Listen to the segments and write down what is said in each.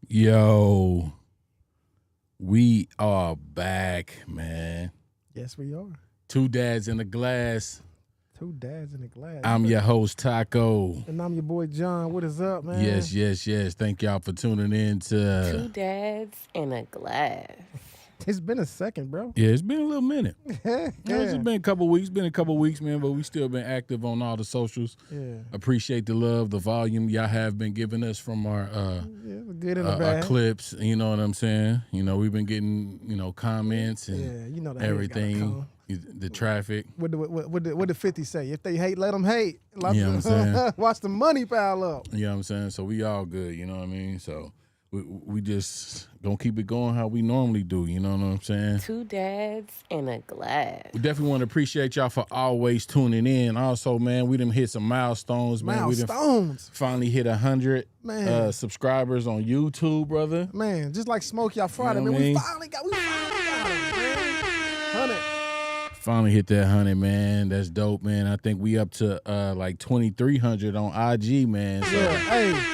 Yo, we are back, man. Yes, we are. Two dads in a glass. Two dads in a glass. I'm your host, Taco. And I'm your boy, John. What is up, man? Yes. Thank y'all for tuning in to... Two dads in a glass. It's been a second, bro. Yeah, it's been a little minute. Yeah. It's been a couple weeks. Man, but we still been active on all the socials. Yeah. Appreciate the love, the volume y'all have been giving us from our We're good in the our bad. clips. You know what I'm saying? You know, we've been getting, comments and Yeah, you know that everything. The traffic. What did 50 say? If they hate, let them hate. You know what I'm saying? Watch the money pile up. You know what I'm saying? So we all good, you know what I mean? So we just gonna keep it going how we normally do, you know what I'm saying? Two dads in a glass. We definitely want to appreciate y'all for always tuning in. Also, man, we done hit some milestones, man. We done finally hit 100 subscribers on YouTube, brother. Man, just like Smokey out Friday, You know man. what I mean? We finally got it, man. 100. Finally hit that 100, man. That's dope, man. I think we up to like 2,300 on IG, man. So, Yeah.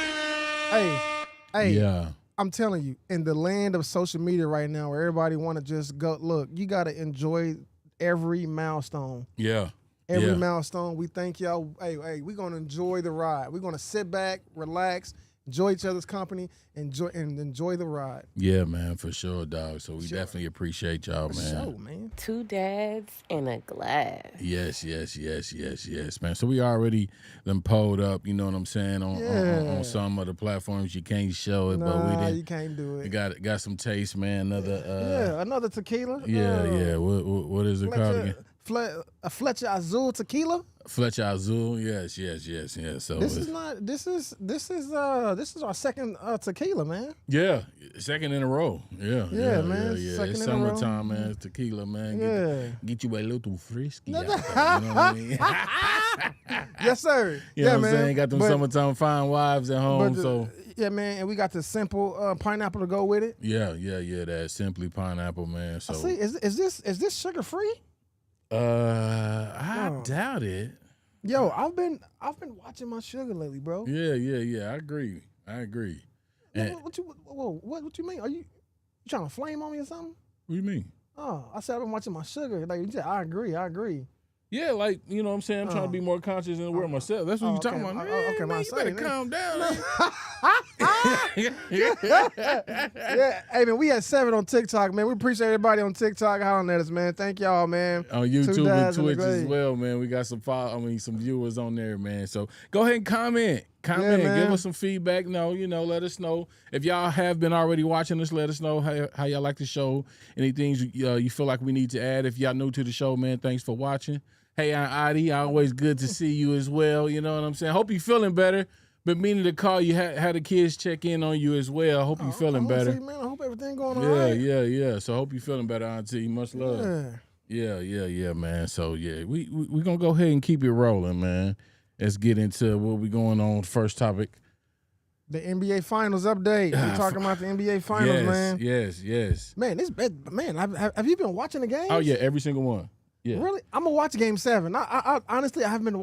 Hey. Yeah. I'm telling you, in the land of social media right now, where everybody want to just go, look, you got to enjoy every milestone. Yeah. Every milestone. We thank y'all. Hey, we're going to enjoy the ride. We're going to sit back, relax, enjoy each other's company, enjoy the ride. Yeah, man, for sure, dog. So we definitely appreciate y'all, man. For sure, man. Two dads in a glass. Yes, man. So we already them pulled up, you know what I'm saying, on some of the platforms. You can't show it, but we didn't. You can't do it. We got some taste, man. Another tequila. Yeah. What is it called again? A Fletcher Azul tequila. Fletcher Azul. Yes. So this is our second tequila, man. Yeah, second in a row. Yeah, man. Yeah. Second It's in a row. summertime, man. It's tequila, man. Get you a little frisky. No, out there, you know what I mean? Yes, sir. You know what I'm man. saying? Got them summertime fine wives at home, so. Yeah, man, and we got the simple pineapple to go with it. Yeah, that simply pineapple, man. So See, is this sugar free? I doubt it. Yo, I've been watching my sugar lately, bro. Yeah. I agree. And What you mean? Are you trying to flame on me or something? what do you mean? Oh, I said I've been watching my sugar. Like you said, I agree. Yeah, like, you know what I'm saying? I'm trying to be more conscious in the world myself. That's what you're talking about. Man, man, you better calm down. Yeah, hey, man, we had 7 on TikTok, man. We appreciate everybody on TikTok hollering at us, man. Thank y'all, man. On YouTube and Twitch as well, man. We got some viewers on there, man. So go ahead and comment. Give us some feedback. Let us know. If y'all have been already watching us, let us know how y'all like the show. Anything you feel like we need to add. If y'all new to the show, man, thanks for watching. Hey, I'm Adi. Always good to see you as well. You know what I'm saying? Hope you're feeling better. But meaning to call you, had the kids check in on you as well. Hope you're feeling better. Man, I hope everything going all right. Yeah. So hope you're feeling better, Auntie. Much love. Yeah, man. So, yeah, we going to go ahead and keep it rolling, man. Let's get into what we going on. First topic. The NBA Finals update. We're talking about the NBA Finals, man. Yes. Man, have you been watching the games? Oh, yeah, every single one. Yeah. Really? I'm gonna watch Game 7. I honestly, I haven't been.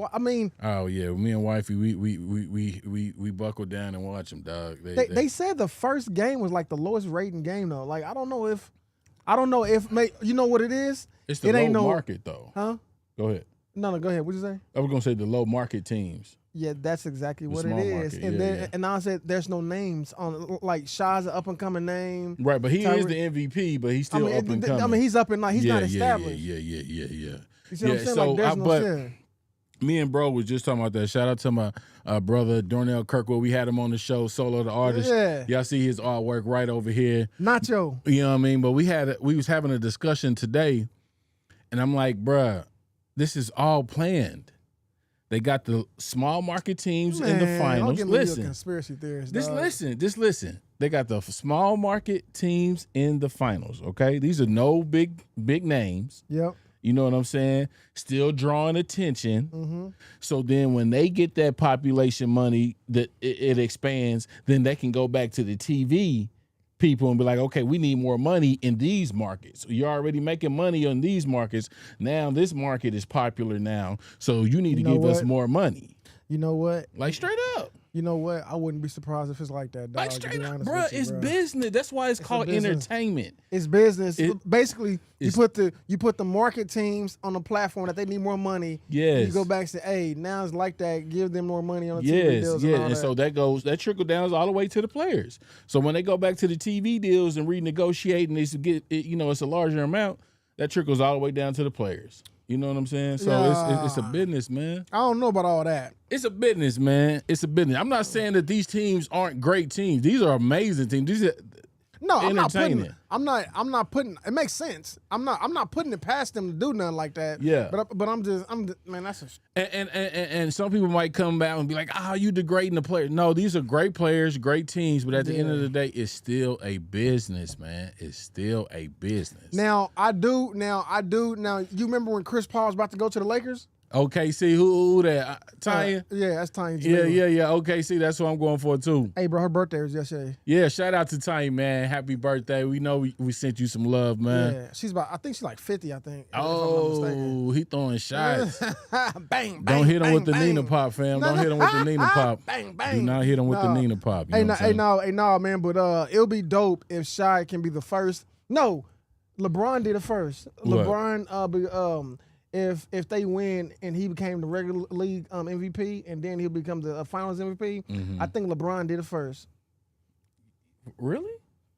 Oh yeah, me and wifey, we buckled down and watch them, dog. They said the first game was like the lowest rating game though. Like I don't know if, you know what it is? It's the low market though. Huh? Go ahead. No, go ahead. What'd you say? I was gonna say the low market teams. Yeah, that's exactly what it small is. market, And I said there's no names on, like Shaw's an up and coming name. Right, but he is the MVP, but he's still up and coming. I mean, he's up and he's not established. Yeah. You see what I'm saying? Like there's no shit. Me and bro was just talking about that. Shout out to my brother Dornell Kirkwood. We had him on the show, Solo the Artist. Yeah. Y'all see his artwork right over here. Nacho. You know what I mean? But we was having a discussion today, and I'm like, bruh, this is all planned. They got the small market teams in the finals. Listen, conspiracy theorist. Just listen. They got the small market teams in the finals. Okay, these are no big names. Yep. You know what I'm saying? Still drawing attention. Mm-hmm. So then when they get that population money, that it expands, then they can go back to the TV people and be like, okay, we need more money in these markets. You're already making money on these markets. Now this market is popular now, so you need to give us more money. You know what? Like straight up. You know what? I wouldn't be surprised if it's like that, dog. Like to be straight up, honest bro. with you, It's bro. business. That's why it's called business. entertainment. It's business. It- Basically, you it's- put the market teams on the platform that they need more money. Yes. You go back and say, hey, now it's like that. Give them more money on the TV deals. Yes, and all and that. so that trickle downs all the way to the players. So when they go back to the TV deals and renegotiate and they get it, it's a larger amount, that trickles all the way down to the players. You know what I'm saying? So it's a business, man. I don't know about all that. It's a business, man. It's a business. I'm not saying that these teams aren't great teams. These are amazing teams. These are No, I'm not putting. entertaining. I'm not putting. It makes sense. I'm not putting it past them to do nothing like that. Yeah. But I'm man. That's And some people might come back and be like, you degrading the player. No, these are great players, great teams, but at the end of the day, it's still a business, man. It's still a business. Now I do. Now you remember when Chris Paul was about to go to the Lakers? Okay, see who that? Tanya? Yeah, that's Tanya. Yeah. Okay, see, that's what I'm going for too. Hey, bro, her birthday was yesterday. Yeah, shout out to Tanya, man. Happy birthday. We know we sent you some love, man. Yeah, I think she's like 50, I think. if I'm not mistaken. Oh, he throwing shots. Bang, bang. Don't hit him bang, with the bang. Nina Pop, fam. No, Don't no. hit him with the Nina Pop. Bang, bang. Do not hit him with the No. Nina Pop. You know what I'm saying? Hey, man, but it'll be dope if Shai can be the first. No, LeBron did it first. What? LeBron, if they win and he became the regular league MVP and then he'll become the Finals MVP, I think LeBron did it first. Really?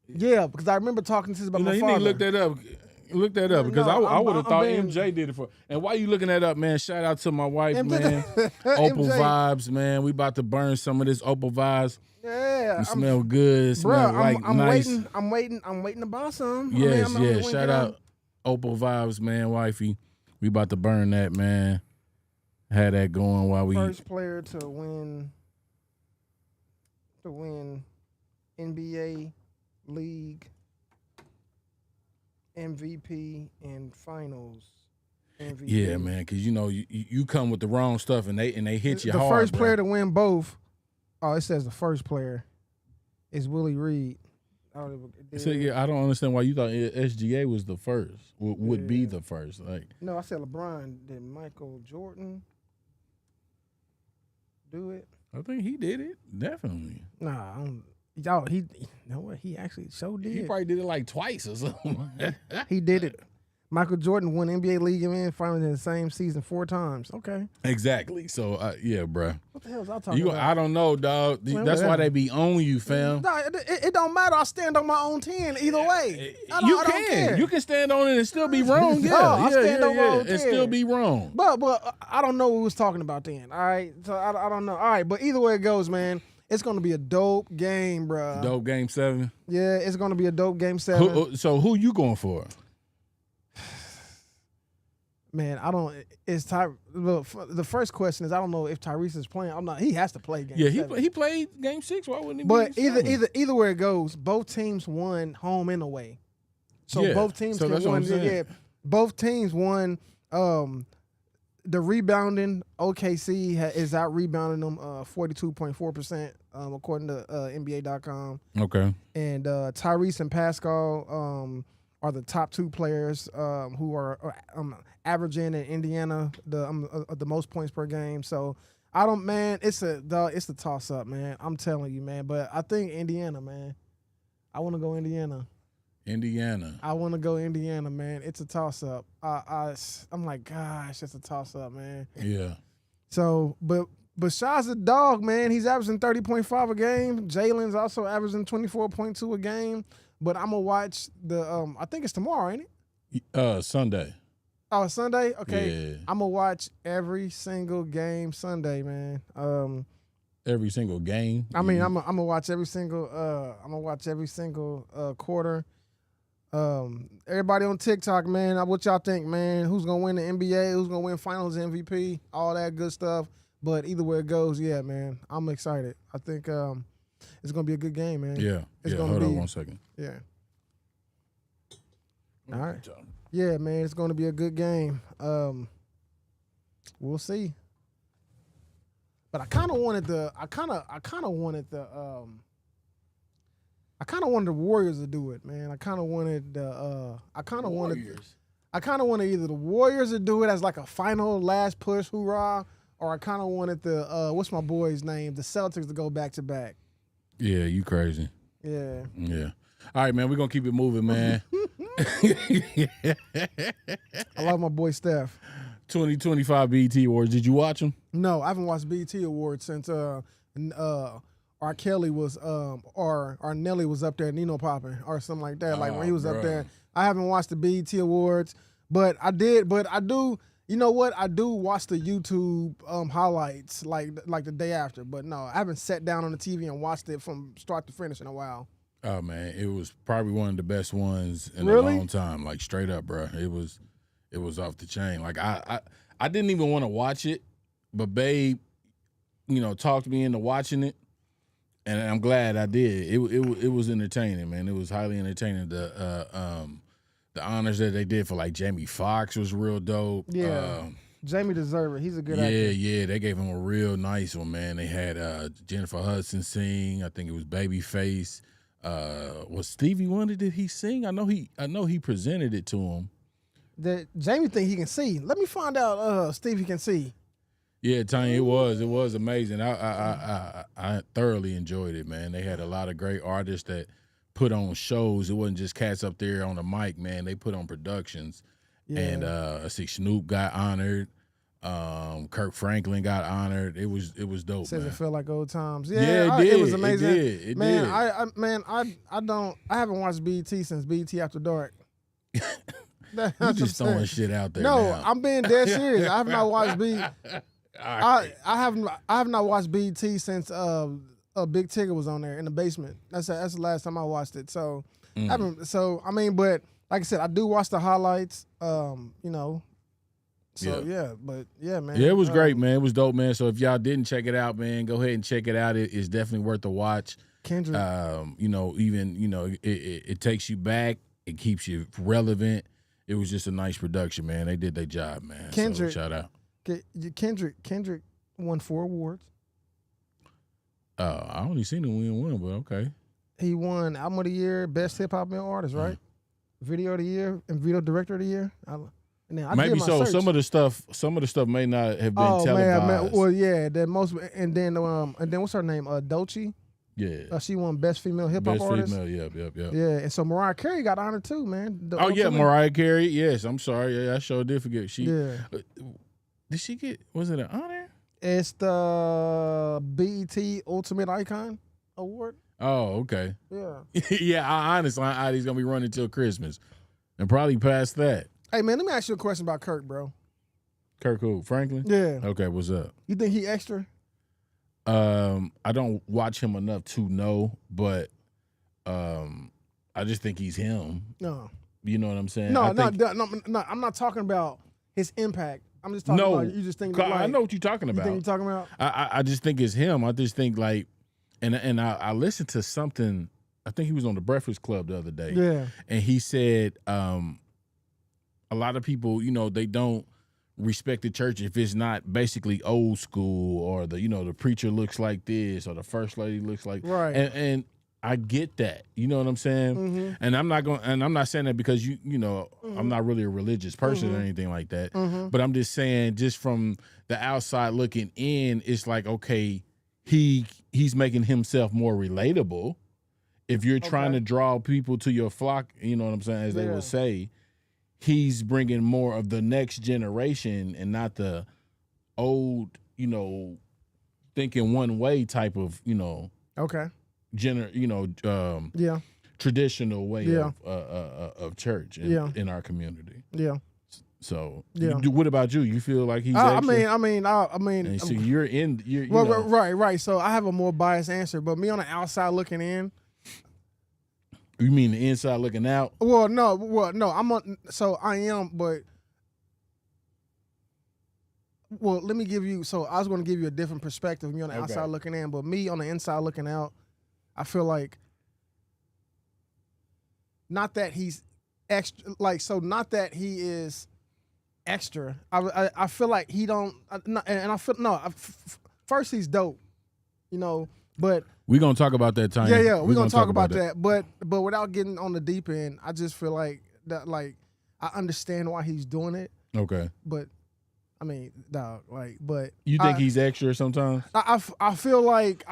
Yeah, because I remember talking to this about my You father. need to look that up. Look that up because No, I would have thought being- MJ did it for. And while you looking that up, man, shout out to my wife, MJ man. Opal MJ. Vibes, man. We about to burn some of this Opal Vibes. Yeah, It smell good. It bro, smell like I'm nice. waiting to buy some. Yes, I mean, yes. Shout out Opal Vibes, man, wifey. We about to burn that, man. Had that going while we. First player to win NBA League MVP and Finals MVP. Yeah, man, because you come with the wrong stuff and they hit you the hard. first bro. player to win both. Oh, it says the first player is Willie Reed. So, yeah, I don't understand why you thought SGA was the first. Would be Yeah. the first. Like, No, I said LeBron. Did Michael Jordan do it? I think he did it. Definitely. Nah, y'all. You know what? He actually did. He probably did it like twice or something. He did it. Michael Jordan won NBA League and Finals in the same season 4 times. Okay. Exactly. So, yeah, bro. What the hell was I talking about? I don't know, dog. Man, That's why whatever. they be on you, fam. No, it don't matter. I stand on my own 10 either way. I don't care. You can stand on it and still be wrong. Yeah, I stand on my own and 10. still be wrong. But I don't know what we was talking about then. All right. So I don't know. All right. But either way it goes, man, it's going to be a dope game, bro. Dope game 7. Yeah, it's going to be a dope game 7. So who you going for? Man, I don't. The first question is I don't know if Tyrese is playing. I'm not. He has to play game. Yeah, 7. he played game 6. Why wouldn't he? But be either way it goes, both teams won home and away. So Yeah, both teams so can that's what win. I'm saying. Yeah, both teams won. The rebounding, OKC is out rebounding them 42.4%, according to NBA.com. Okay. And Tyrese and Pascal are the top 2 players who are averaging in Indiana the most points per game. So I don't, man. It's a toss up, man. I'm telling you, man. But I think Indiana, man. I want to go Indiana. I want to go Indiana, man. It's a toss up. I'm like, gosh, it's a toss up, man. Yeah. So, but Shai's a dog, man. He's averaging 30.5 a game. Jalen's also averaging 24.2 a game. But I'm gonna watch the. I think it's tomorrow, ain't it? Sunday. Oh, Sunday. Okay. Yeah. I'm gonna watch every single game Sunday, man. Every single game. I mean, I'm gonna watch every single. Quarter. Everybody on TikTok, man. What y'all think, man? Who's gonna win the NBA? Who's gonna win Finals MVP? All that good stuff. But either way it goes, yeah, man. I'm excited. I think it's gonna be a good game, man. Yeah. It's gonna Hold be- on 1 second. Yeah. All right. Yeah, man. It's gonna be a good game. We'll see. But I kind of wanted the Warriors to do it, man. I kind of wanted either the Warriors to do it as like a final last push hoorah, or I kind of wanted the what's my boy's name? The Celtics to go back to back. Yeah, you crazy. Yeah. Yeah. All right, man. We're gonna keep it moving, man. I love my boy Steph. 2025 BET Awards. Did you watch them? No, I haven't watched BET Awards since R. Kelly was or Nelly was up there, Nino popping or something like that. Like when he was up there. I haven't watched the BET Awards, but I do. You know what? I do watch the YouTube highlights like the day after, but no, I haven't sat down on the TV and watched it from start to finish in a while. Oh man, it was probably one of the best ones in Really? a long time. Like straight up, bro. It was off the chain. Like I didn't even want to watch it, but babe, talked me into watching it, and I'm glad I did. It was entertaining, man. It was highly entertaining. The honors that they did for like Jamie Foxx was real dope. Yeah, Jamie deserves it. He's a good actor. Yeah, they gave him a real nice one, man. They had Jennifer Hudson sing. I think it was Babyface. Was Stevie Wonder? Did he sing? I know he presented it to him. That Jamie think he can see. Let me find out. Stevie can see. Yeah, Tanya, it was amazing. I thoroughly enjoyed it, man. They had a lot of great artists that put on shows. It wasn't just cats up there on the mic, man. They put on productions. Yeah. And I see Snoop got honored. Kirk Franklin got honored. It was dope. Says man. It felt like old times. Yeah, it did. It was amazing. It man, did. I haven't watched BET since BET After Dark. You just throwing shit out there. No, now. I'm being dead serious. I have not watched BET. I have not watched BET since Big Tigger was on there in the basement. That's the last time I watched it. So I haven't. So I mean, but like I said, I do watch the highlights. So yeah, but yeah, man. Yeah, it was great, man. It was dope, man. So if y'all didn't check it out, man, go ahead and check it out. It's definitely worth the watch. Kendrick. It takes you back. It keeps you relevant. It was just a nice production, man. They did their job, man. Kendrick, so shout out. Kendrick won 4 awards. I only seen him win one, but okay. He won Album of the Year, Best Hip Hop Male Artist, right? Video of the Year and Video Director of the Year. Maybe so. Search. Some of the stuff may not have been televised. Man. Well, yeah, and then what's her name? Dolce. Yeah. She won Best Female Hip Hop Artist. Best female, yep. Yeah, and so Mariah Carey got honored too, man. Mariah Carey. Yes, I'm sorry. Yeah, I sure did forget. Did she get? Was it an honor? It's the BET Ultimate Icon Award. Oh, okay. Yeah. Yeah, honestly, he's gonna be running till Christmas, and probably past that. Hey man, let me ask you a question about Kirk, bro. Kirk who? Franklin? Yeah. Okay, what's up? You think he extra? I don't watch him enough to know, but I just think he's him. No. You know what I'm saying? No, I'm not talking about his impact. I'm just talking about you just think like, I know what you're talking about. You think you're talking about? I just think it's him. I just think like and I listened to something, I think he was on the Breakfast Club the other day. Yeah. And he said a lot of people, they don't respect the church if it's not basically old school or the preacher looks like this or the first lady looks like right. And I get that. You know what I'm saying? Mm-hmm. And I'm not saying that because I'm not really a religious person or anything like that. Mm-hmm. But I'm just saying, just from the outside looking in, it's like, okay, he's making himself more relatable. If you're trying to draw people to your flock, you know what I'm saying, as they would say, he's bringing more of the next generation and not the old, thinking one way type of, traditional way of church in our community. Yeah. So, what about you? You feel like he's extra? I mean. And so you're in. Right. So I have a more biased answer, but me on the outside looking in. You mean the inside looking out? Well, no. I'm on. So I am, but. Well, let me give you. So I was going to give you a different perspective. Me on the outside looking in, but me on the inside looking out. I feel like. Not that he's extra. Not that he is extra. I feel like he don't. And I feel first he's dope, but. We're going to talk about that time. Yeah, we're going to talk about that. But without getting on the deep end, I just feel like that, I understand why he's doing it. Okay. But I mean, dog, like, but you think he's extra sometimes? I feel like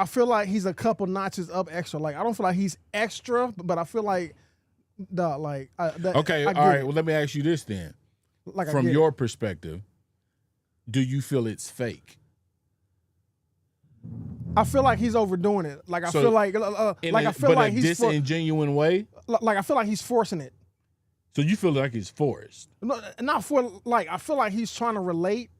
he's a couple notches up extra. Like I don't feel like he's extra, but I feel like, dog, like okay, all right. Well, let me ask you this then. Like from your perspective, do you feel it's fake? I feel like he's overdoing it. Like I feel like I feel like he's disingenuine way. Like I feel like he's forcing it. So you feel like it's forced? No, not for like. I feel like he's trying to relate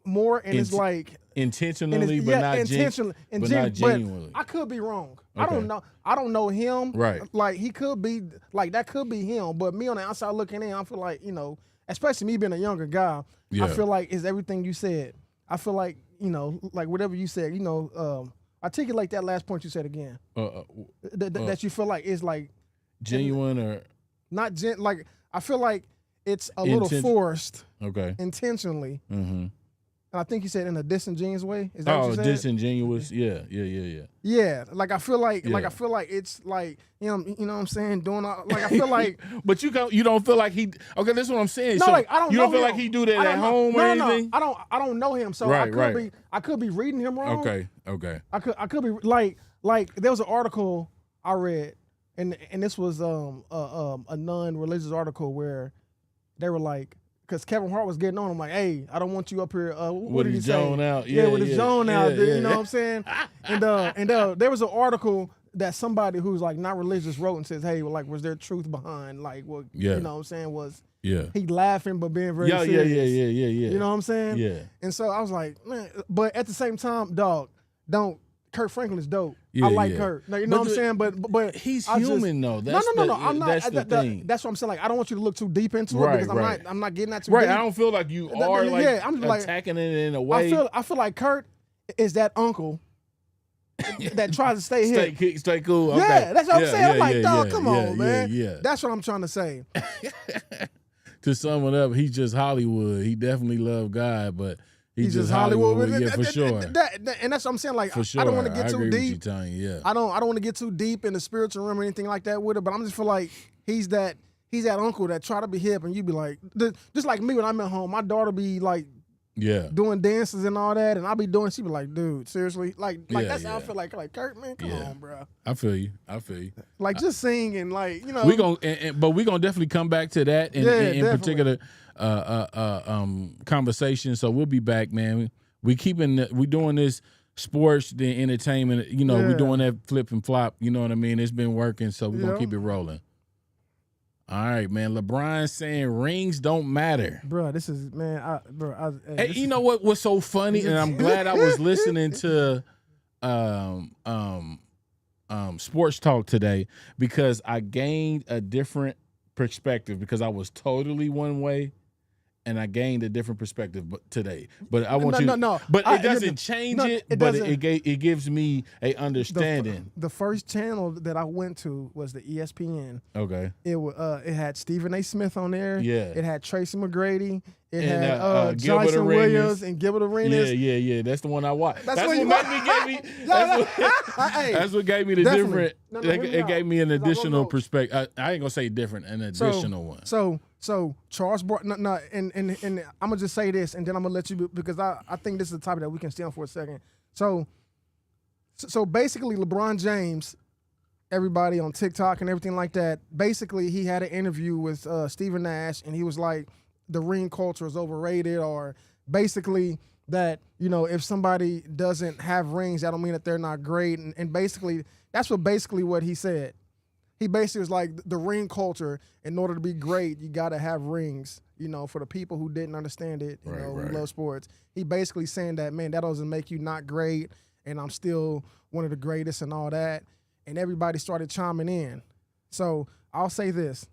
more, and it's like intentionally, but not intentionally, not genuinely. But I could be wrong. Okay. I don't know him. Right. Like he could be like that. Could be him. But me on the outside looking in, I feel like especially me being a younger guy. Yeah. I feel like it's everything you said. I feel like like whatever you said. Articulate that last point you said again. That you feel like is like genuine or not like. I feel like it's a little forced. Okay. Intentionally. Mm-hmm. And I think you said in a disingenuous way. Is that what you said? Disingenuous. Yeah. Yeah. Like I feel like it's like you know what I'm saying, doing all, like I feel like. But you don't feel like he. Okay, this is what I'm saying. No, so like I don't. You know don't feel him. like he do that at home or anything. No, I don't know him, so I could be reading him wrong. Okay. I could be like there was an article I read. And this was a non-religious article where they were like, because Kevin Hart was getting on him like, hey, I don't want you up here. What did he say? Out. Yeah, with his zone out. Yeah. You know what I'm saying? And there was an article that somebody who's like not religious wrote and says, hey, well, like, was there truth behind like what you know what I'm saying was he laughing but being very serious. Yeah. You know what I'm saying? Yeah. And so I was like, man, but at the same time, dog, Kurt Franklin is dope. Yeah, I like Kurt. You know what I'm saying? But he's human though. No. I'm not. That's the thing. That's what I'm saying. Like I don't want you to look too deep into it because I'm not getting that too deep. I don't feel like you are I'm attacking it in a way. I feel like Kurt is that uncle that tries to stay here. Stay cool. Okay. Yeah, that's what I'm saying. I'm like, dog, come on, man. Yeah. That's what I'm trying to say. To sum it up, he's just Hollywood. He definitely loved God, but he's just Hollywood. Yeah, for sure. And that's what I'm saying. Like, for sure. I don't want to get too deep. Yeah. I don't want to get too deep in the spiritual realm or anything like that with it. But I'm just feel like he's that uncle that try to be hip, and you be like, just like me when I'm at home, my daughter be like, doing dances and all that, and I'll be doing. She be like, dude, seriously, like that's how I feel like Kurt, man, come on, bro. I feel you. Like just sing and like we gonna definitely come back to that in particular. Conversation. So we'll be back, man. We doing this sports, the entertainment. We're doing that flip and flop. You know what I mean? It's been working, so we're gonna keep it rolling. All right, man. LeBron saying rings don't matter, bro. This is man, hey, you know what was so funny, and I'm glad I was listening to sports talk today because I gained a different perspective because I was totally one way. And I gained a different perspective today, but I want But it doesn't change it. But it gives me a understanding. The first channel that I went to was the ESPN. Okay. It had Stephen A. Smith on there. Yeah. It had Tracy McGrady. It had Johnson Williams and Gilbert Arenas. Yeah. That's the one I watched. That's what gave me the different. It gave me an additional perspective. I ain't gonna say different, an additional one. So Charles brought and I'm gonna just say this, and then I'm gonna let you because I think this is a topic that we can stay on for a second. So basically, LeBron James, everybody on TikTok and everything like that. Basically, he had an interview with Stephen Nash, and he was like, the ring culture is overrated, or basically that if somebody doesn't have rings, that don't mean that they're not great, and basically that's what he said. He basically was like, the ring culture, in order to be great, you got to have rings, for the people who didn't understand it, who love sports. He basically saying that, man, that doesn't make you not great, and I'm still one of the greatest and all that. And everybody started chiming in. So I'll say this.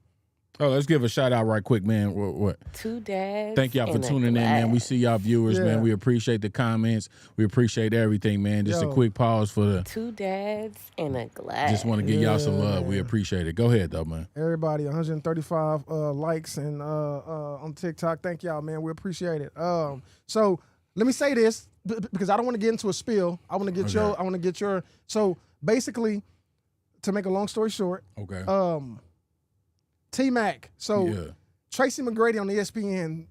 Oh, let's give a shout out right quick, man. What? Two dads. Thank y'all for tuning in, man. We see y'all viewers, man. We appreciate the comments. We appreciate everything, man. Just a quick pause for the two dads in a glass. Just want to give y'all some love. We appreciate it. Go ahead, though, man. Everybody, 135 likes and on TikTok. Thank y'all, man. We appreciate it. So let me say this because I don't want to get into a spill. I want to get your. So basically, to make a long story short, T-Mac. So Tracy McGrady on ESPN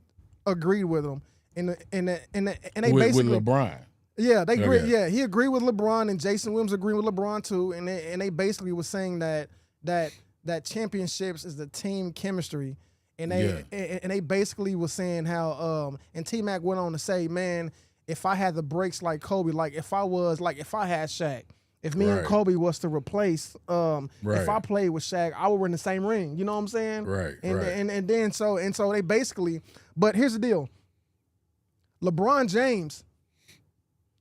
agreed with him. and they with basically LeBron. Yeah, they agree. Okay. Yeah, he agreed with LeBron, and Jason Williams agreed with LeBron too. And they basically was saying that championships is the team chemistry, and they basically was saying how and T Mac went on to say, man, if I had the breaks like Kobe, if I had Shaq, if me and Kobe was to replace, if I played with Shaq, I would win the same ring. You know what I'm saying? Right. And then so they basically, but here's the deal. LeBron James.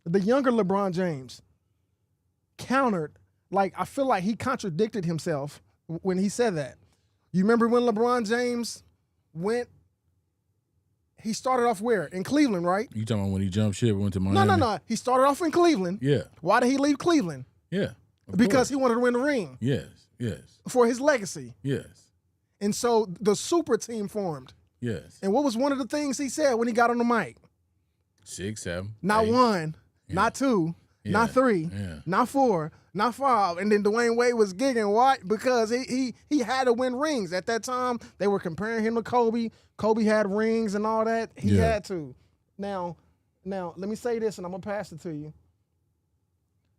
The younger LeBron James countered, I feel like he contradicted himself when he said that. You remember when LeBron James he started off where? In Cleveland, right? You talking about when he jumped ship and went to Miami? No. He started off in Cleveland. Yeah. Why did he leave Cleveland? Yeah. Because he wanted to win the ring. Yes. For his legacy. Yes. And so the super team formed. Yes. And what was one of the things he said when he got on the mic? 6, 7. Not 8. 1. Yeah. Not 2, not 3, not 4, not 5. And then Dwayne Wade was gigging. What? Because he had to win rings. At that time, they were comparing him to Kobe. Kobe had rings and all that. He had to. Now, let me say this, and I'm going to pass it to you.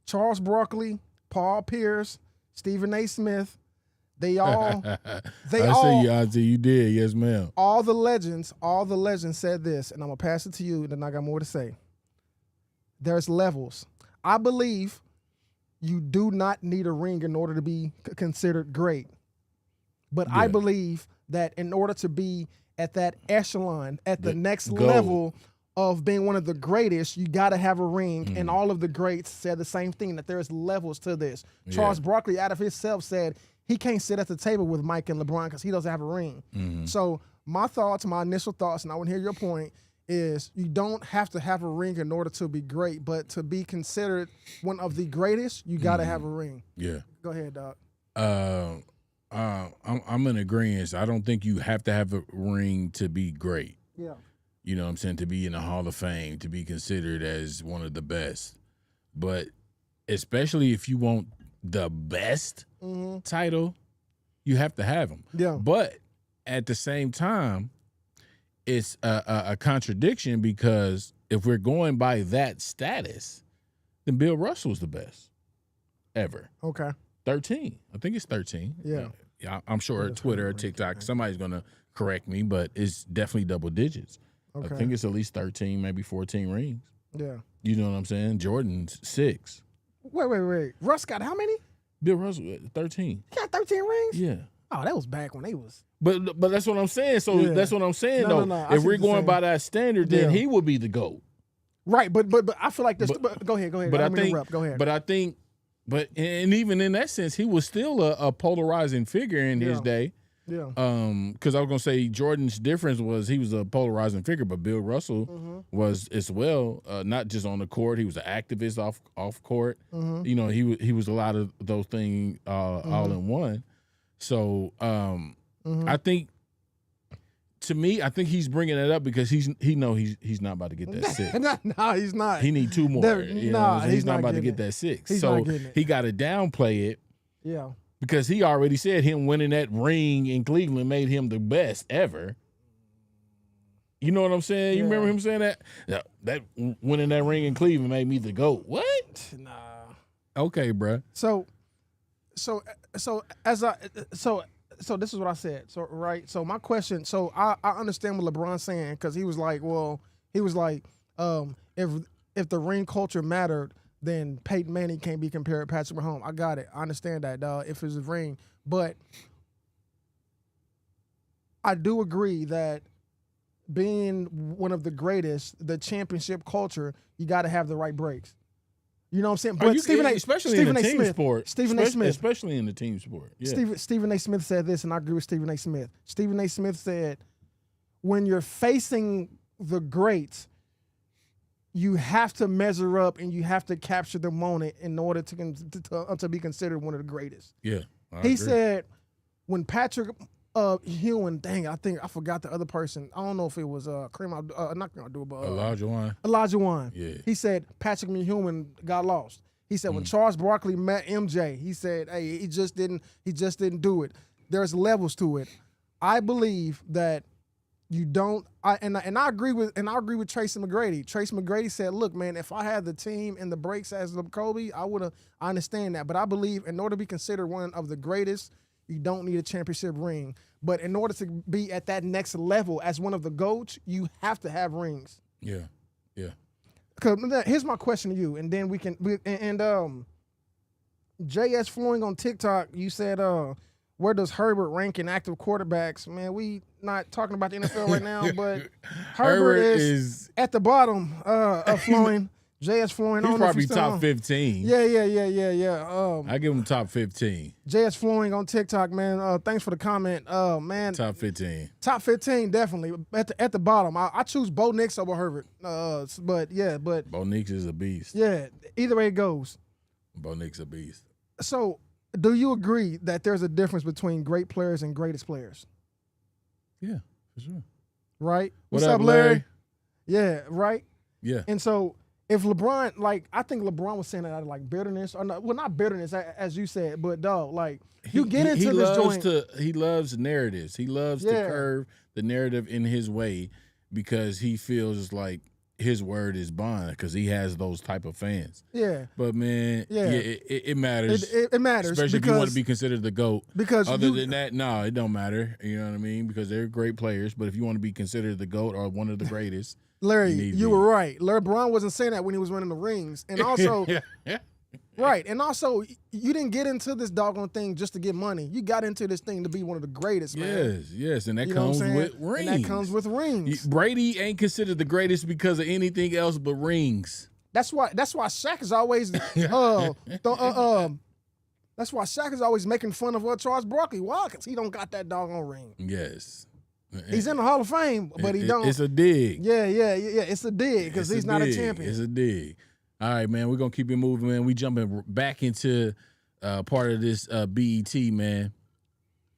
Charles Barkley, Paul Pierce, Stephen A. Smith, they all I see you did. Yes, ma'am. All the legends said this, and I'm going to pass it to you, and then I got more to say. There's levels. I believe you do not need a ring in order to be considered great. But I believe that in order to be at that echelon, at the next level of being one of the greatest, you got to have a ring. And all of the greats said the same thing, that there's levels to this. Charles Barkley, out of himself, said he can't sit at the table with Mike and LeBron because he doesn't have a ring. So my initial thoughts, and I want to hear your point, is you don't have to have a ring in order to be great, but to be considered one of the greatest, you got to have a ring. Yeah. Go ahead, Doc. I'm in agreement. I don't think you have to have a ring to be great. Yeah. You know what I'm saying? To be in the Hall of Fame, to be considered as one of the best. But especially if you want the best title, you have to have them. Yeah. But at the same time, it's a contradiction, because if we're going by that status, then Bill Russell's the best ever. Okay. 13. I think it's 13. Yeah. I'm sure Twitter or TikTok, somebody's going to correct me, but it's definitely double digits. Okay. I think it's at least 13, maybe 14 rings. Yeah. You know what I'm saying? Jordan's 6. Wait. Russ got how many? Bill Russell, 13. He got 13 rings? Yeah. Oh, that was back when they was. But that's what I'm saying. So that's what I'm saying, No, though. no. I If see we're what you're going saying. by that standard, then he would be the GOAT. Right, but I feel like this. But go ahead. But I think, interrupt. Go ahead. But I think, and even in that sense, he was still a polarizing figure in his day. Yeah. Because I was gonna say Jordan's difference was he was a polarizing figure, but Bill Russell was as well. Not just on the court, he was an activist off court. You know, he was a lot of those things all in one. So I think, to me, I think he's bringing it up because he's not about to get that 6. No, he's not. He need 2 more. He's not about to get that 6. He's so not getting it. he got to downplay it. Yeah. Because he already said him winning that ring in Cleveland made him the best ever. You know what I'm saying? You remember him saying that? That winning that ring in Cleveland made me the GOAT. What? Nah. Okay, bruh. So this is what I said. So right. So my question. So I understand what LeBron's saying, because he was like, if the ring culture mattered, then Peyton Manning can't be compared to Patrick Mahomes. I got it. I understand that, dog, if it's a ring. But I do agree that being one of the greatest, the championship culture, you got to have the right breaks. You know what I'm saying? But especially in the team sport. Stephen A. Smith. Especially in the team sport. Yeah. Stephen A. Smith said this, and I agree with Stephen A. Smith. Stephen A. Smith said, when you're facing the greats, you have to measure up and you have to capture the moment in order to be considered one of the greatest. Yeah. He agree. Said when Patrick Ewing, I think I forgot the other person. I don't know if it was not Kareem Abdul, but Elijah Wan. Yeah. He said Patrick Ewing got lost. He said when Charles Barkley met MJ, he said, hey, he just didn't do it. There's levels to it. I believe that You don't. I agree with Tracy McGrady. Tracy McGrady said, "Look, man, if I had the team and the breaks as Kobe, I understand that. But I believe in order to be considered one of the greatest, you don't need a championship ring. But in order to be at that next level as one of the GOATs, you have to have rings." Yeah. Because here's my question to you, and then JS Flowing on TikTok, you said, where does Herbert rank in active quarterbacks? Man, we not talking about the NFL right now, but Herbert is at the bottom of Flowing. JS Flowing. He's probably top 15. Yeah. I give him top 15. JS Flowing on TikTok, man. Thanks for the comment. Man, top 15. Top 15, definitely. At the bottom. I choose Bo Nix over Herbert. But Bo Nix is a beast. Yeah, either way it goes. Bo Nix a beast. So, do you agree that there's a difference between great players and greatest players? Yeah, for sure. Right? What's up, Larry? Yeah, right? Yeah. And so, if LeBron, I think LeBron was saying that out of, bitterness. Or not bitterness, as you said, but, dog, you get into this joint. He loves narratives. He loves to curve the narrative in his way because he feels like his word is bond because he has those type of fans. Yeah. But, man, it matters. It matters. Especially if you want to be considered the GOAT. Because other than that, no, it don't matter. You know what I mean? Because they're great players. But if you want to be considered the GOAT or one of the greatest, Larry, you were right. LeBron wasn't saying that when he was winning the rings. And also, right. And also, you didn't get into this doggone thing just to get money. You got into this thing to be one of the greatest, man. Yes. And that comes with rings. And that comes with rings. Brady ain't considered the greatest because of anything else but rings. That's why Shaq is always that's why Shaq is always making fun of Charles Barkley. Why? Because he don't got that doggone ring. Yes. He's in the Hall of Fame, but he don't. It's a dig. Yeah. It's a dig because he's not a champion. It's a dig. All right, man. We're gonna keep it moving, man. We jumping back into part of this BET, man.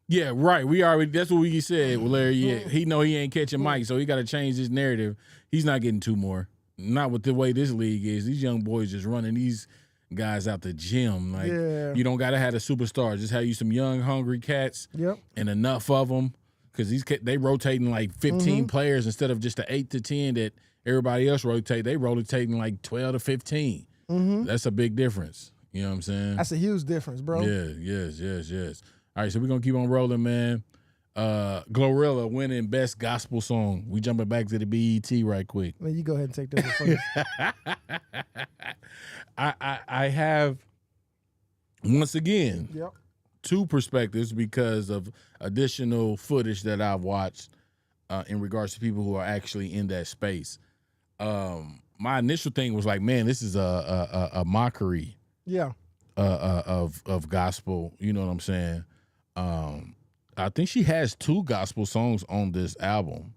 Yeah, right. That's what we said, Larry. Yeah, he know he ain't catching Mike, so he got to change his narrative. He's not getting 2 more. Not with the way this league is. These young boys just running these guys out the gym. You don't gotta have a superstar. Just have you some young, hungry cats. Yep. And enough of them. Because they rotating 15 players instead of just the 8 to 10 that everybody else rotate. They rotating 12 to 15. That's a big difference. You know what I'm saying? That's a huge difference, bro. Yeah, yes. All right, so we're going to keep on rolling, man. Glorilla winning Best Gospel Song. We jumping back to the BET right quick. Man, you go ahead and take this one first. I have, once again, 2 perspectives because of additional footage that I've watched in regards to people who are actually in that space. My initial thing was man, this is a mockery of gospel. You know what I'm saying? I think she has 2 gospel songs on this album,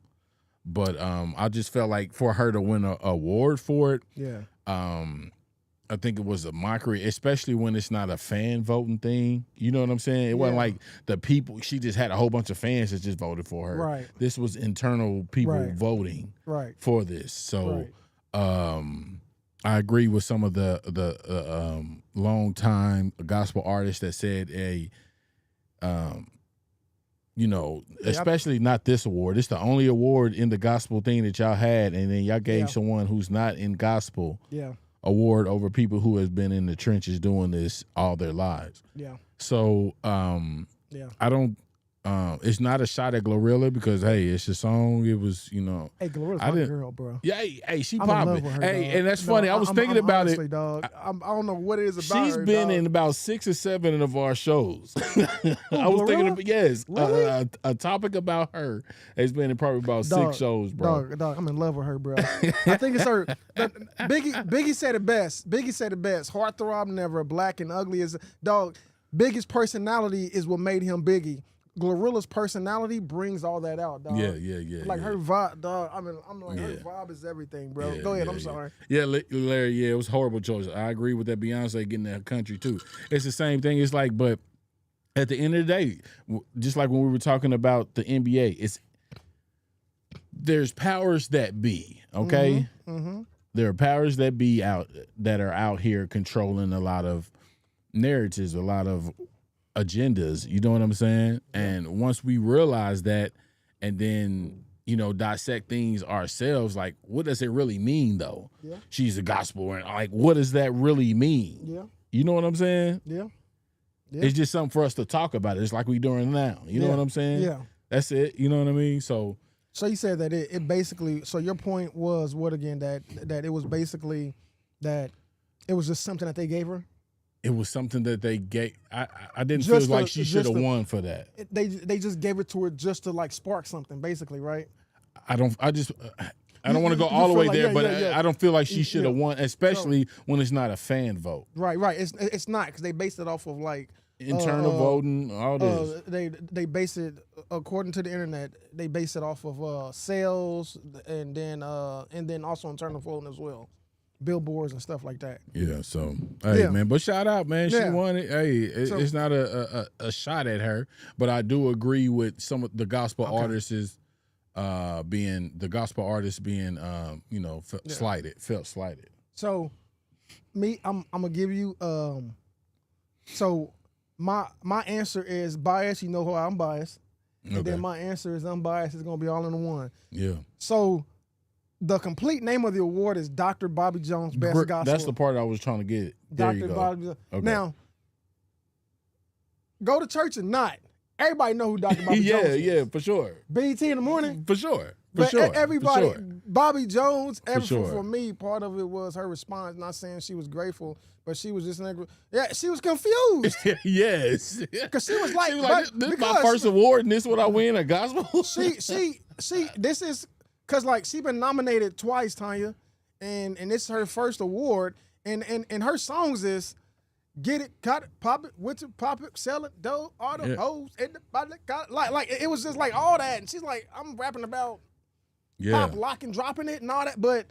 but I just felt like for her to win an award for it, I think it was a mockery, especially when it's not a fan voting thing. You know what I'm saying? It wasn't like the people. She just had a whole bunch of fans that just voted for her. Right. This was internal people voting for this. So I agree with some of the long-time gospel artists that said, especially not this award. It's the only award in the gospel thing that y'all had, and then y'all gave someone who's not in gospel award over people who has been in the trenches doing this all their lives. Yeah. So I don't it's not a shot at Glorilla because it's a song. It was, Hey, Glorilla's my girl, bro. Yeah, hey, she popping. Hey, dog. And that's funny. I was thinking about honestly, it. Dog. I don't know what it is about She's her, been dog. in about 6 or 7 of our shows. I was Glorilla? thinking of Really? a topic about her has been in probably about 6 shows, bro. Dog, I'm in love with her, bro. I think it's her. Biggie said it best. Heartthrob, never black and ugly as dog. Biggie's personality is what made him Biggie. Glorilla's personality brings all that out, dog. Yeah. Her vibe, dog. Her vibe is everything, bro. Go ahead. I'm sorry. Yeah, Larry. Yeah, it was a horrible choice. I agree with that. Beyonce getting that country too. It's the same thing. It's but at the end of the day, just like when we were talking about the NBA, there's powers that be. Okay. There are powers that be that are out here controlling a lot of narratives, a lot of agendas, you know what I'm saying? And once we realize that, and then dissect things ourselves. Like, what does it really mean, though? Yeah. She's a gospel, and like, what does that really mean? Yeah. You know what I'm saying? Yeah. Yeah. It's just something for us to talk about. It's like we doing now. You know what I'm saying? Yeah. That's it. You know what I mean? So you said that it basically. So your point was what again? That it was basically that it was just something that they gave her. it was something that they gave. I didn't feel like she should have won for that. They just gave it to her just to like spark something, basically, right? I don't want to go all the way there, but I don't feel like she should have won, especially when it's not a fan vote. Right. It's not, because they based it off of like internal voting, all this. They base it, according to the internet, they base it off of sales and then also internal voting as well, billboards and stuff like that. Yeah. So hey, man, but shout out, man. She won it. Hey, it's not a shot at her, but I do agree with some of the gospel artists being felt slighted. So me, I'm gonna give you so my answer is biased. You know how I'm biased. And then my answer is unbiased. It's gonna be all in one. Yeah. So the complete name of the award is Dr. Bobby Jones Best Gospel. That's the part I was trying to get. There you go. Bobby Jones. Okay. Now, go to church or not, everybody know who Dr. Bobby Jones is. Yeah, for sure. BET in the morning. For sure. Everybody, Bobby Jones, for me, part of it was her response, not saying she was grateful, but she was just she was confused. Yes. Because she was like, this is my first award and this is what I win, a gospel? This is, because like she been nominated twice, Tanya, and this is her first award, and her songs is get it, cut it, pop it, with it, pop it, sell it, dough, all the hoes, in the body, like it was just like all that, and she's like, I'm rapping about pop, lock, and dropping it and all that, but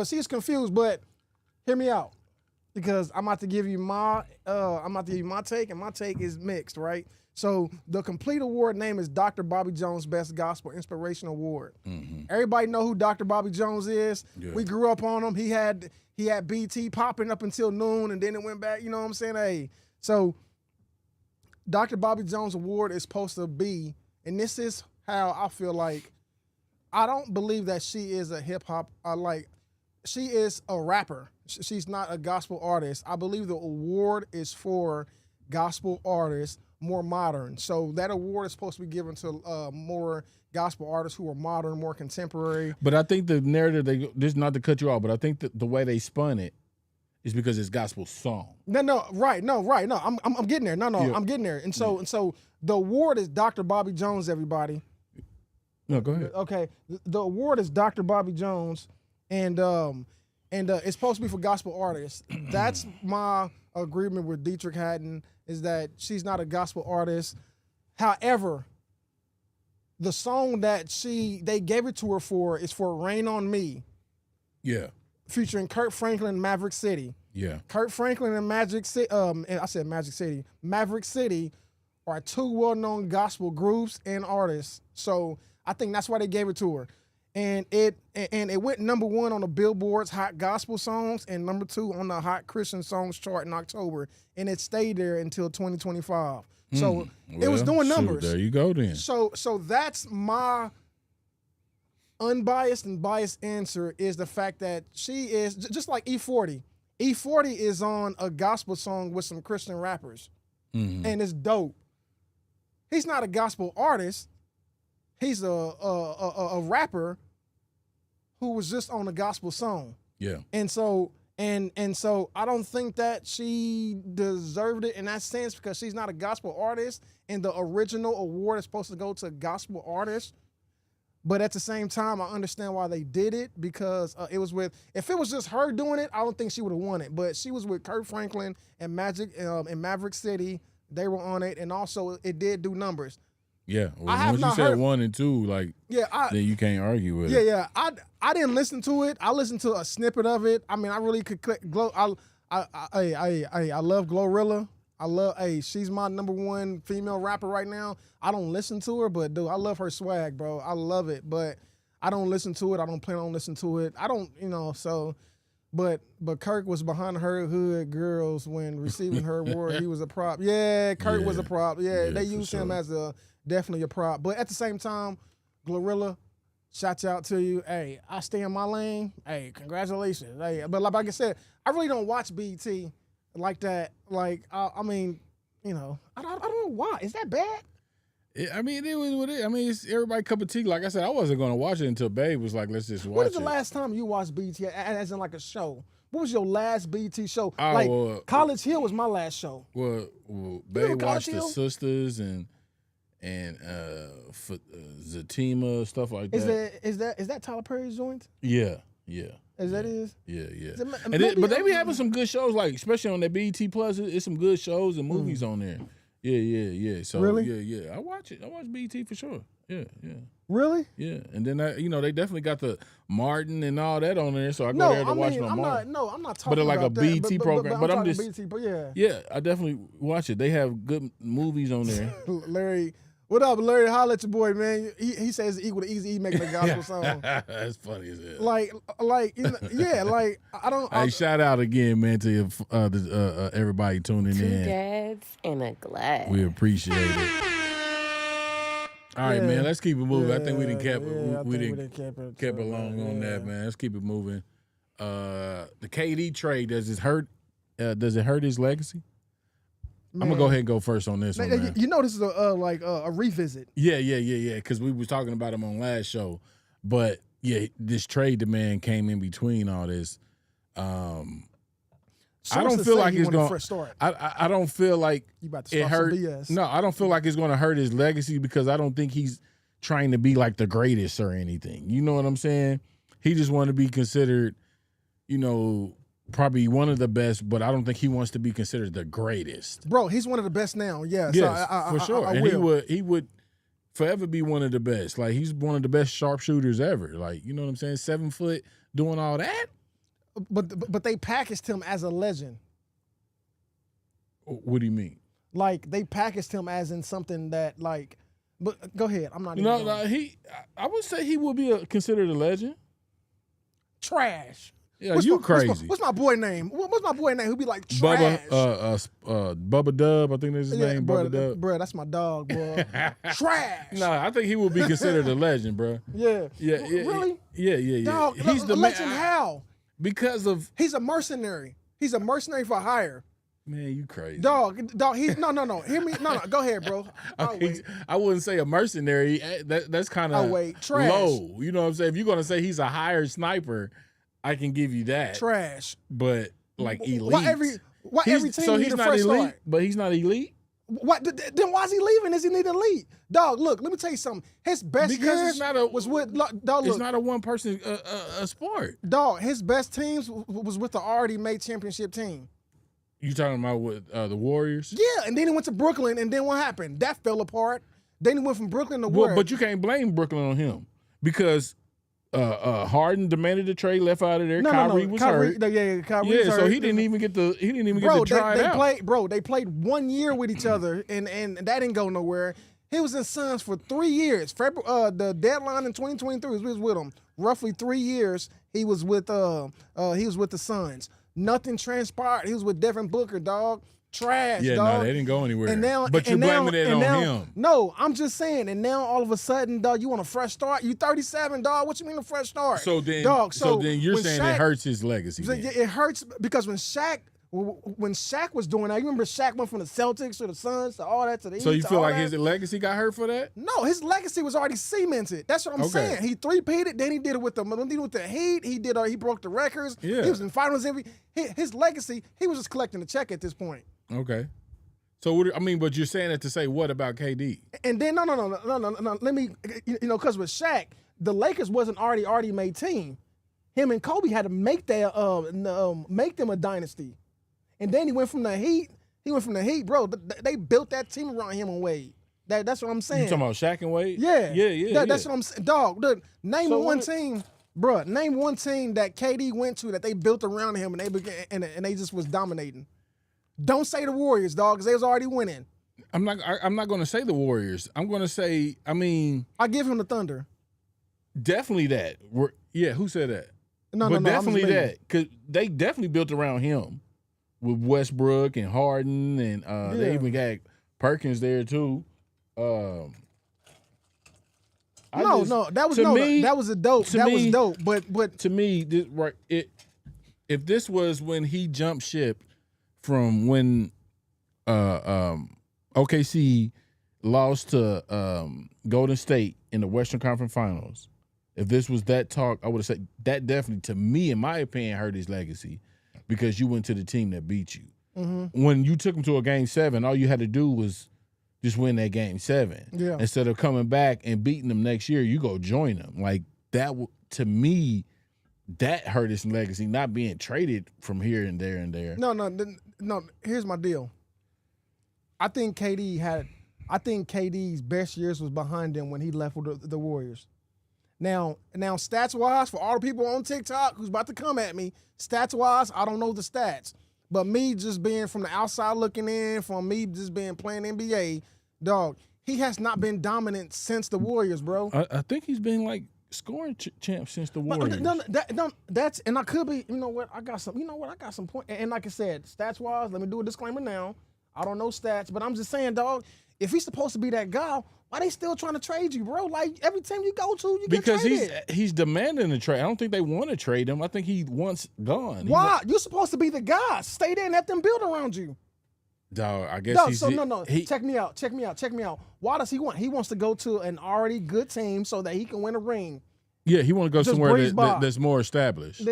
she's confused. But hear me out, because I'm about to give you my take, and my take is mixed, right? So the complete award name is Dr. Bobby Jones Best Gospel Inspiration Award. Mm-hmm. Everybody know who Dr. Bobby Jones is. Yeah. We grew up on him. He had BT popping up until noon, and then it went back. You know what I'm saying? Hey, so Dr. Bobby Jones Award is supposed to be, and this is how I feel like, I don't believe that she is a hip hop, she is a rapper. She's not a gospel artist. I believe the award is for gospel artists, more modern. So that award is supposed to be given to more gospel artists who are modern, more contemporary. But I think the narrative, this not to cut you off, but I think that the way they spun it is because it's gospel song. Right. I'm getting there. I'm getting there. And so the award is Dr. Bobby Jones, everybody. No, go ahead. Okay. The award is Dr. Bobby Jones, and it's supposed to be for gospel artists. That's my agreement with Dietrich Haddon, is that she's not a gospel artist. However, the song that they gave it to her for is for Rain on Me. Yeah. Featuring Kurt Franklin and Maverick City. Yeah. Kurt Franklin and Maverick City are two well-known gospel groups and artists. So I think that's why they gave it to her. And it went number 1 on the Billboard's Hot Gospel Songs and number 2 on the Hot Christian Songs chart in October. And it stayed there until 2025. So it was doing numbers. There you go then. So that's my unbiased and biased answer, is the fact that she is just like E40. E40 is on a gospel song with some Christian rappers. Mm-hmm. And it's dope. He's not a gospel artist. He's a rapper who was just on a gospel song. Yeah. And so I don't think that she deserved it in that sense, because she's not a gospel artist, and the original award is supposed to go to gospel artists. But at the same time, I understand why they did it, because if it was just her doing it, I don't think she would have won it. But she was with Kurt Franklin and Maverick City. They were on it, and also it did do numbers. Yeah, once you said 1 and 2, then you can't argue with it. Yeah. I didn't listen to it. I listened to a snippet of it. I mean, I really could click Glow. I love Glorilla. She's my number 1 female rapper right now. I don't listen to her, but dude, I love her swag, bro. I love it, but I don't listen to it. I don't plan on listening to it. I don't, so. But Kirk was behind her hood girls when receiving her award. He was a prop. Yeah, Kirk was a prop. Yeah, they used him as definitely a prop. But at the same time, Glorilla, shout out to you. Hey, I stay in my lane. Hey, congratulations. Hey, but like I said, I really don't watch BET like that. Like, I mean, you know, I don't know why. Is that bad? I mean, it was what it. I mean, it's everybody cup of tea. Like I said, I wasn't going to watch it until Babe was like, "Let's just watch it." When was the last time you watched BET as in like a show? What was your last BET show? Oh, like College Hill was my last show. Well, Babe watched Hill? the Sisters and Zatima, stuff like that. Is that Tyler Perry's joint? Yeah. Is that is? Yeah. Maybe, But they be having some good shows, like especially on that BET Plus. It's some good shows and movies on there. Yeah. So really? Yeah. I watch it. I watch BET for sure. Yeah. Really? Yeah. And then they definitely got the Martin and all that on there. So I go there to watch I'm Martin. I'm not talking But like about a BET program. But I'm just BET, but yeah. Yeah, I definitely watch it. They have good movies on there. Larry, what up, Larry? Holla at your boy, man. He says it's equal to Easy E making a gospel song. That's funny as hell. Like like I don't. Hey, shout out again, man, to everybody tuning Two in. dads and a glass. We appreciate it. All right, man. Let's keep it moving. I think we didn't kept it long on that, man. Let's keep it moving. The KD trade, does it hurt his legacy? Man. I'm gonna go ahead and go first on this one, man. You know, this is a revisit. Yeah. Because we was talking about him on last show, but yeah, this trade demand came in between all this. I don't feel like it's going. I don't feel like you about to start some BS. No, I don't feel like it's going to hurt his legacy because I don't think he's trying to be like the greatest or anything. You know what I'm saying? He just want to be considered, probably one of the best, but I don't think he wants to be considered the greatest. Bro, he's one of the best now. Yeah, yes, for sure. And he would forever be one of the best. Like he's one of the best sharpshooters ever. Like, you know what I'm saying? 7 foot doing all that. But they packaged him as a legend. What do you mean? Like they packaged him as in something that like. But go ahead. I'm not. I would say he would be considered a legend. Trash. Yeah, you crazy. What's my boy name? What's my boy name? Who'd be like trash? Bubba Dub. I think that's his name. Bubba Dub. Bro, that's my dog, bro. Trash. No, I think he would be considered a legend, bro. Yeah. Really? Yeah. Dog, he's the legend. How? Because of he's a mercenary. He's a mercenary for hire. Man, you crazy. Dog, he's no. Hear me. No, go ahead, bro. I wouldn't say a mercenary. That's kind of low. You know what I'm saying? If you're gonna say he's a hired sniper, I can give you that. Trash. But like elite. Why every team so need he's a not fresh elite, start? but he's not elite? What then why is he leaving? Is he need elite? Dog, look, let me tell you something. His best years was with dog. It's not a one person sport. Dog, his best teams was with the already made championship team. You talking about with the Warriors? Yeah, and then he went to Brooklyn, and then what happened? That fell apart. Then he went from Brooklyn to where? But you can't blame Brooklyn on him because Harden demanded the trade, left out of there. Kyrie was hurt. Kyrie was hurt. So he didn't even get to try it out. They played 1 year with each other, and that didn't go nowhere. He was in Suns for 3 years. The deadline in 2023 he was with them. Roughly 3 years he was with the Suns. Nothing transpired. He was with Devin Booker, dog. Trash, yeah, dog. No, they didn't go anywhere. But you're blaming it on him. No, I'm just saying. And now all of a sudden, dog, you want a fresh start? You 37, dog. What you mean a fresh start? So then, you're saying it hurts his legacy. It hurts because when Shaq was doing that, you remember Shaq went from the Celtics to the Suns to all that to the East. So you feel like his legacy got hurt for that? No, his legacy was already cemented. That's what I'm saying. He three-peated, then he did it with the Heat. He broke the records. Yeah. He was in finals his legacy, he was just collecting the check at this point. Okay. So but you're saying it to say what about KD? And then no. Let me because with Shaq, the Lakers wasn't already made team. Him and Kobe had to make them a dynasty. And then he went from the Heat. Bro. They built that team around him and Wade. That's what I'm saying. You talking about Shaq and Wade? Yeah. That's what I'm saying. Dog, name one team that KD went to that they built around him and they just was dominating. Don't say the Warriors, dog, because they was already winning. I'm not going to say the Warriors. I'm going to say, I give him the Thunder. Definitely that. Who said that? No. Definitely that, because they definitely built around him with Westbrook and Harden, and they even got Perkins there too. No, that was that was a dope. That was dope. But to me, this, right, if this was when he jumped ship from when OKC lost to Golden State in the Western Conference Finals, if this was that talk, I would have said that definitely, to me, in my opinion, hurt his legacy because you went to the team that beat you. Mm-hmm. When you took him to a Game 7, all you had to do was just win that Game 7. Yeah. Instead of coming back and beating them next year, you go join them. Like that, to me, that hurt his legacy, not being traded from here and there and there. No. Here's my deal. I think KD's best years was behind him when he left with the Warriors. Now, stats-wise, for all the people on TikTok who's about to come at me, stats-wise, I don't know the stats. But me just being from the outside looking in, from me just being playing NBA, dog, he has not been dominant since the Warriors, bro. I think he's been like scoring champ since the Warriors. That's and I could be. You know what? I got some point. And like I said, stats-wise, let me do a disclaimer now. I don't know stats, but I'm just saying, dog. If he's supposed to be that guy, why they still trying to trade you, bro? Like every team you go to, you get traded. Because he's demanding a trade. I don't think they want to trade him. I think he wants gone. Why? You're supposed to be the guy. Stay there and let them build around you. Dog, I guess Check me out. Why does he want? He wants to go to an already good team so that he can win a ring. Yeah, he want to go somewhere that's more established.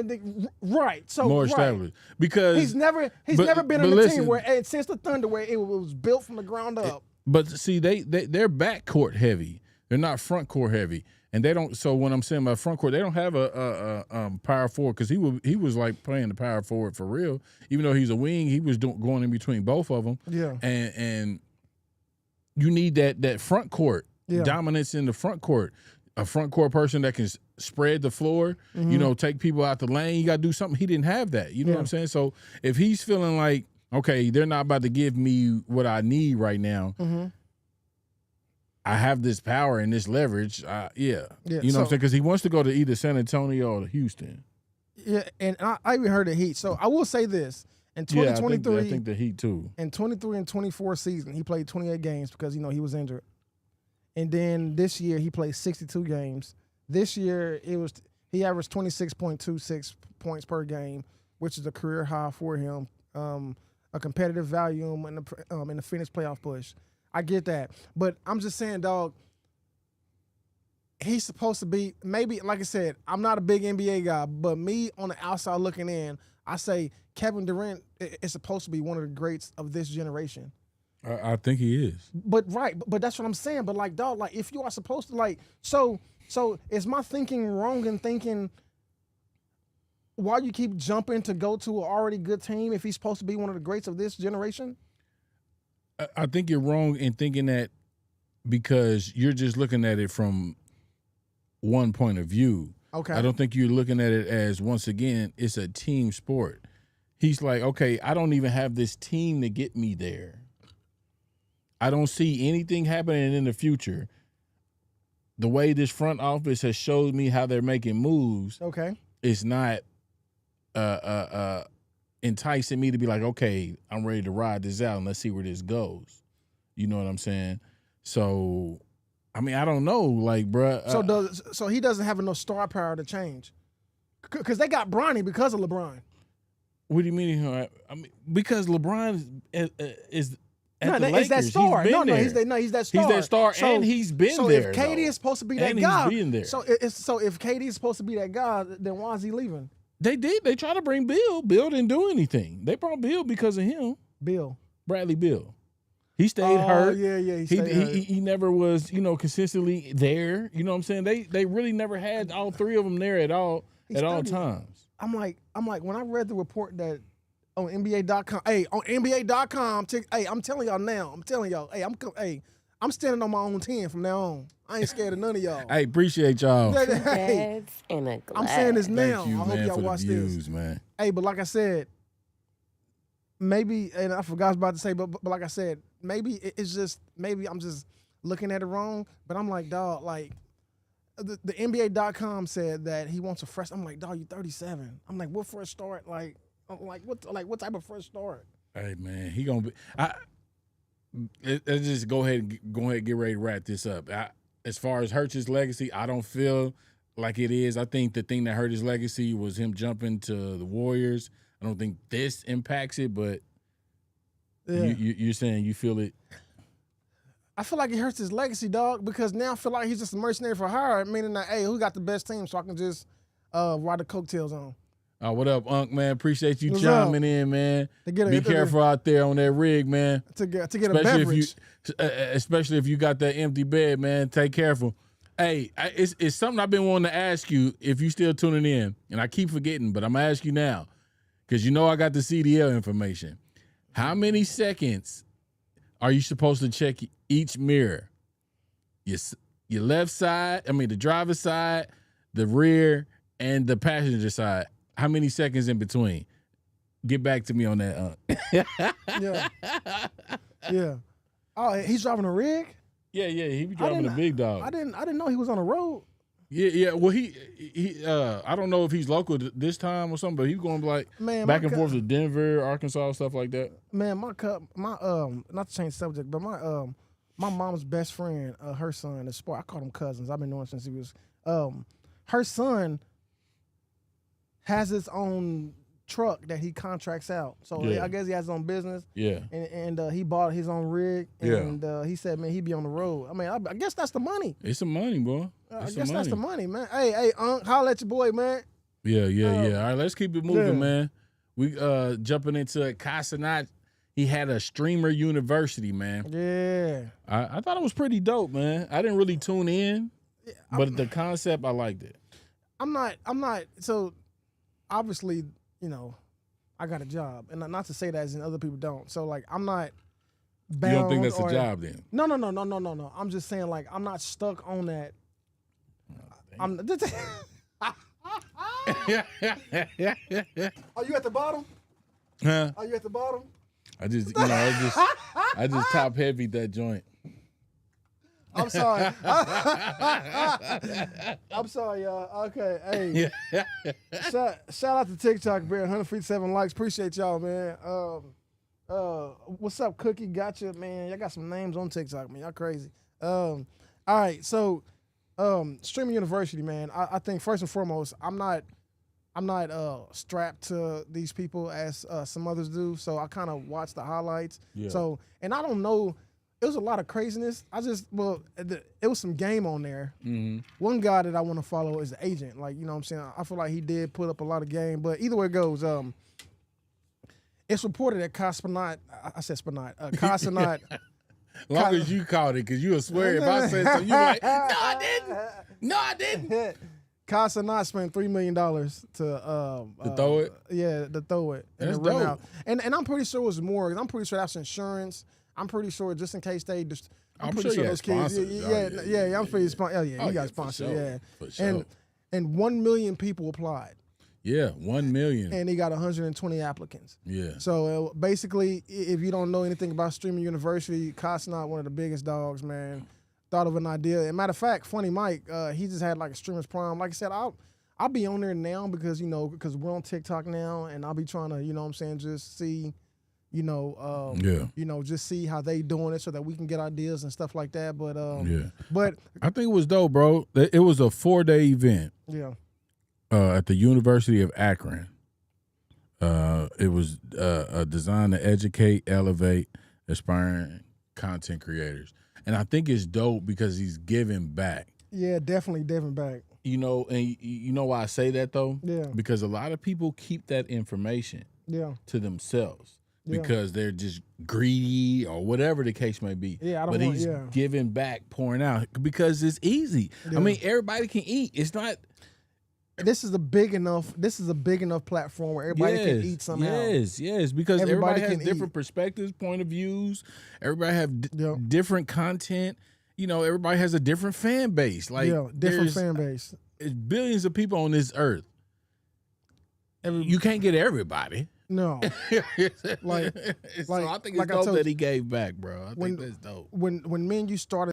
Right. So more established. Because he's never been in a team where since the Thunder where it was built from the ground up. But see, they're backcourt heavy. They're not front court heavy, and they don't. So when I'm saying about front court, they don't have a power forward because he was like playing the power forward for real. Even though he's a wing, he was going in between both of them. Yeah, and you need that front court dominance in the front court. A front court person that can spread the floor, take people out the lane. You got to do something. He didn't have that. You know what I'm saying? So if he's feeling like, okay, they're not about to give me what I need right now. Mm-hmm. I have this power and this leverage. You know what I'm saying? Because he wants to go to either San Antonio or Houston. Yeah, and I even heard the Heat. So I will say this. In 2023, I think the Heat too. In 23 and 24 season, he played 28 games because, he was injured. And then this year, he played 62 games. This year, he averaged 26.26 points per game, which is a career high for him. A competitive value in the Phoenix playoff push. I get that. But I'm just saying, dog, he's supposed to be, maybe, like I said, I'm not a big NBA guy, but me on the outside looking in, I say Kevin Durant is supposed to be one of the greats of this generation. I think he is. But that's what I'm saying. But like, dog, like if you are supposed to like, so is my thinking wrong in thinking why you keep jumping to go to an already good team if he's supposed to be one of the greats of this generation? I think you're wrong in thinking that because you're just looking at it from one point of view. Okay. I don't think you're looking at it as, once again, it's a team sport. He's like, okay, I don't even have this team to get me there. I don't see anything happening in the future. The way this front office has showed me how they're making moves, it's not enticing me to be like, okay, I'm ready to ride this out and let's see where this goes. You know what I'm saying? So, I mean, I don't know, like, bruh. So he doesn't have enough star power to change, because they got Bronny because of LeBron. What do you mean? I mean, because LeBron is. He's that star. He's that star. He's that star, and he's been there. So if KD is supposed to be that guy, so if KD is supposed to be that guy, then why is he leaving? They did. They tried to bring Bill. Bill didn't do anything. They brought Bill because of him. Bradley Bill. He stayed hurt. Yeah. He never was, consistently there. You know what I'm saying? They really never had all three of them there at all times. I'm like when I read the report that. On NBA.com. Hey, on NBA.com. I'm telling y'all now. I'm standing on my own 10 from now on. I ain't scared of none of y'all. Hey, appreciate y'all. Dads in a glass. I'm saying this now. Thank you, I hope y'all watch this. Man. Hey, but like I said, maybe, and I forgot what I was about to say, but like I said, maybe maybe I'm just looking at it wrong, but I'm like, dog, like, the NBA.com said that he wants a fresh. I'm like, dog, you 37. I'm like, what fresh start? Like what type of fresh start? Hey man, he gonna be. Let's just go ahead and get ready to wrap this up. as far as hurts his legacy, I don't feel like it is. I think the thing that hurt his legacy was him jumping to the Warriors. I don't think this impacts it, but you're saying you feel it. I feel like it hurts his legacy, dog, because now I feel like he's just a mercenary for hire, meaning that, hey, who got the best team so I can just ride the coattails on. What up, Unc, man? Appreciate you What's chiming in, man. Be careful out there on that rig, man. To get a beverage. Especially if you got that empty bed, man. Take careful. Hey, it's something I've been wanting to ask you if you still tuning in, and I keep forgetting, but I'm going to ask you now because you know I got the CDL information. How many seconds are you supposed to check each mirror? Your left side, the driver's side, the rear, and the passenger side. How many seconds in between? Get back to me on that. Yeah. Oh, he's driving a rig? Yeah. He be driving a big dog. I didn't know he was on the road. Yeah. Well, he I don't know if he's local this time or something, but he's going back and forth to Denver, Arkansas, stuff like that. Man, not to change subject, but my mom's best friend, her son is sport. I call them cousins. I've been knowing since he was her son has his own truck that he contracts out. So I guess he has his own business. Yeah. And he bought his own rig. And he said, man, he be on the road. I guess that's the money. It's some money, boy. That's the money, man. Hey, holla at your boy, man. Yeah. All right, let's keep it moving, man. We jumping into it. Casanat, he had a streamer university, man. Yeah. I thought it was pretty dope, man. I didn't really tune in, but the concept, I liked it. I'm not, so obviously, I got a job. And not to say that as in other people don't. So, like, I'm not bound. You don't think that's a job then? No. I'm just saying, like, I'm not stuck on that. Are you at the bottom? Huh? Are you at the bottom? I just top heavy that joint. I'm sorry. I'm sorry, y'all. Okay, hey. Shout out to TikTok, man. 157 likes. Appreciate y'all, man. What's up, Cookie? Gotcha, man. Y'all got some names on TikTok, man. Y'all crazy. All right, so streaming university, man. I think first and foremost, I'm not strapped to these people as some others do. So I kind of watch the highlights. Yeah. So, and I don't know. It was a lot of craziness. It was some game on there. Mm-hmm. One guy that I want to follow is the agent. Like, you know what I'm saying? I feel like he did put up a lot of game. But either way it goes, it's reported that Casanat. Long as you caught it, because you would swear if I said something, you were like, no, I didn't. Casanat spent $3 million to throw it? Yeah, to throw it. That's dope. Out. And I'm pretty sure it was more. I'm pretty sure that's insurance. I'm pretty sure just in case they just. I'm pretty sure those kids. Yeah. I'm pretty sponsored. You got sponsored. Sure. Yeah. For sure. And 1 million people applied. Yeah, 1 million. And he got 120 applicants. Yeah. So basically, if you don't know anything about streaming university, Casanat, one of the biggest dogs, man, thought of an idea. And matter of fact, Funny Mike, he just had like a streamer's prime. Like I said, I'll be on there now because we're on TikTok now, and I'll be trying to, just see. Just see how they doing it so that we can get ideas and stuff like that. But but I think it was dope, bro. It was a 4-day event. Yeah. At the University of Akron. It was designed to educate, elevate, aspiring content creators, and I think it's dope because he's giving back. Yeah, definitely giving back. And you know why I say that though? Yeah. Because a lot of people keep that information. To themselves. Because they're just greedy or whatever the case may be. Yeah, but he's giving back, pouring out because it's easy. Yeah. everybody can eat. It's not. This is a big enough platform where everybody can eat somehow. Yes, because everybody has different perspectives, point of views. Everybody have different content. Everybody has a different fan base. Different fan base. It's billions of people on this earth. You can't get everybody. No. So I think it's dope that he gave back, bro. I think that's dope. When me and you started